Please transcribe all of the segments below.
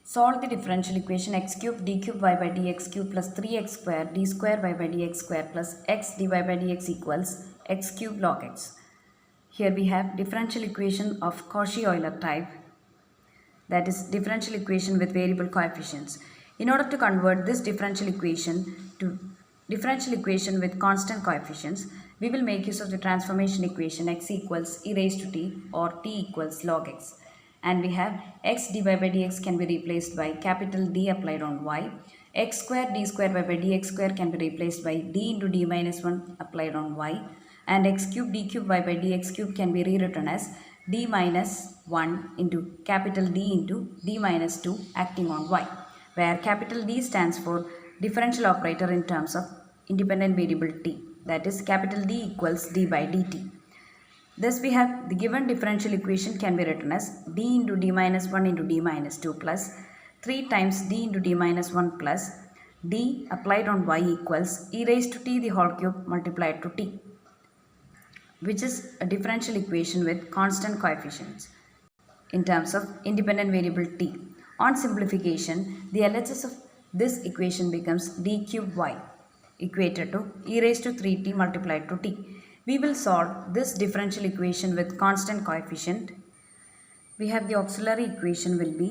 Solve the differential equation x cube d cube y by dx cube plus 3x square d square y by dx square plus x dy by dx equals x cube log x. Here we have differential equation of Cauchy-Euler type, that is differential equation with variable coefficients. In order to convert this differential equation to differential equation with constant coefficients, we will make use of the transformation equation x equals e raised to t or t equals log x. And we have x dy by dx can be replaced by capital D applied on y. X square d square y by dx square can be replaced by d into d minus 1 applied on y. And x cube d cube y by dx cube can be rewritten as d minus 1 into capital D into d minus 2 acting on y, where capital D stands for differential operator in terms of independent variable t, that is capital D equals d by dt. Thus we have the given differential equation can be written as d into d minus 1 into d minus 2 plus 3 times d into d minus 1 plus d applied on y equals e raised to t the whole cube multiplied to t, which is a differential equation with constant coefficients in terms of independent variable t. On simplification, the LHS of this equation becomes d cube y equated to e raised to 3t multiplied to t. We will solve this differential equation with constant coefficient. We have the auxiliary equation will be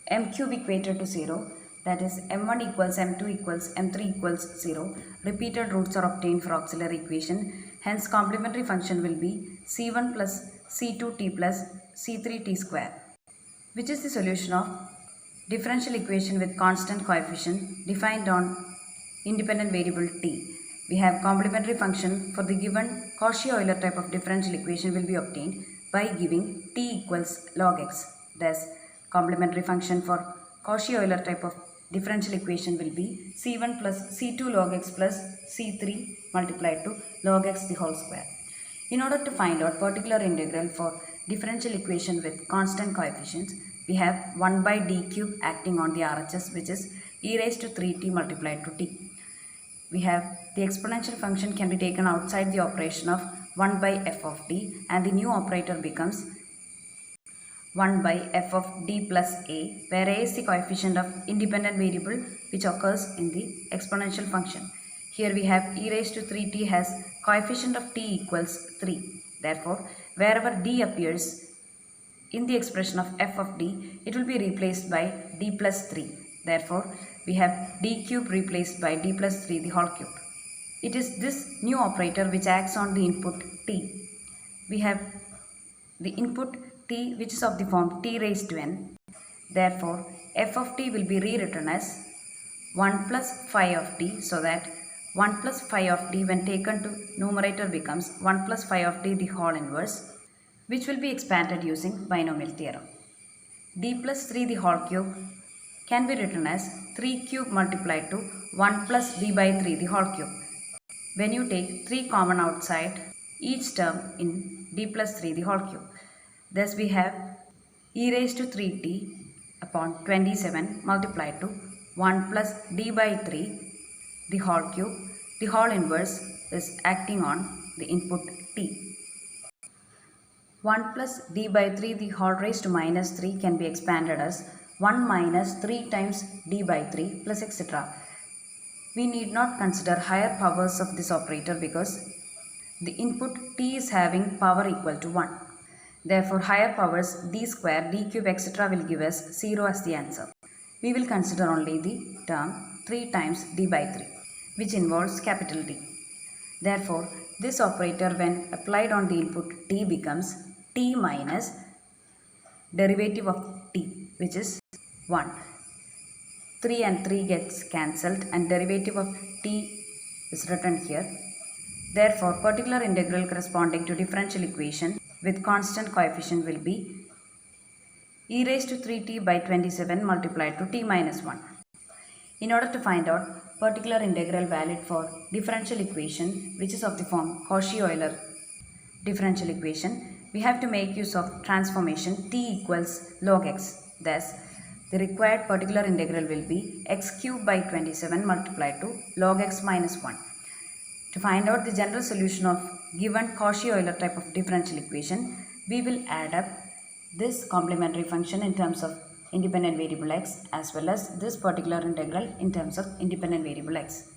m cube equated to 0, that is m1 equals m2 equals m3 equals 0. Repeated roots are obtained for auxiliary equation. Hence complementary function will be c1 plus c2t plus c3t square, which is the solution of differential equation with constant coefficient defined on independent variable t. We have complementary function for the given Cauchy-Euler type of differential equation will be obtained by giving t equals log x. Thus, complementary function for Cauchy-Euler type of differential equation will be c1 plus c2 log x plus c3 multiplied to log x the whole square. In order to find out particular integral for differential equation with constant coefficients, we have 1 by d cube acting on the RHS, which is e raised to 3t multiplied to t. We have the exponential function can be taken outside the operation of 1 by f of d, and the new operator becomes 1 by f of d plus a, where a is the coefficient of independent variable which occurs in the exponential function. Here we have e raised to 3t has coefficient of t equals 3. Therefore, wherever d appears in the expression of f of d, it will be replaced by d plus 3. Therefore, we have d cube replaced by d plus 3 the whole cube. It is this new operator which acts on the input t. We have the input t which is of the form t raised to n. Therefore, f of t will be rewritten as 1 plus phi of t, so that 1 plus phi of t when taken to numerator becomes 1 plus phi of t the whole inverse, which will be expanded using binomial theorem. D plus 3 the whole cube can be written as 3 cube multiplied to 1 plus d by 3 the whole cube. When you take 3 common outside each term in d plus 3 the whole cube. Thus we have e raised to 3t upon 27 multiplied to 1 plus d by 3 the whole cube. The whole inverse is acting on the input t. 1 plus d by 3 the whole raised to minus 3 can be expanded as 1 minus 3 times d by 3 plus etc. We need not consider higher powers of this operator because the input t is having power equal to 1. Therefore, higher powers d square, d cube etc. will give us 0 as the answer. We will consider only the term 3 times d by 3, which involves capital D. Therefore, this operator when applied on the input t becomes t minus derivative of t, which is 1. 3 and 3 gets cancelled and derivative of t is written here. Therefore, particular integral corresponding to differential equation with constant coefficient will be e raised to 3t by 27 multiplied to t minus 1. In order to find out particular integral valid for differential equation which is of the form Cauchy-Euler differential equation, we have to make use of transformation t equals log x. Thus, the required particular integral will be x cube by 27 multiplied to log x minus 1. To find out the general solution of given Cauchy-Euler type of differential equation, we will add up this complementary function in terms of independent variable x as well as this particular integral in terms of independent variable x.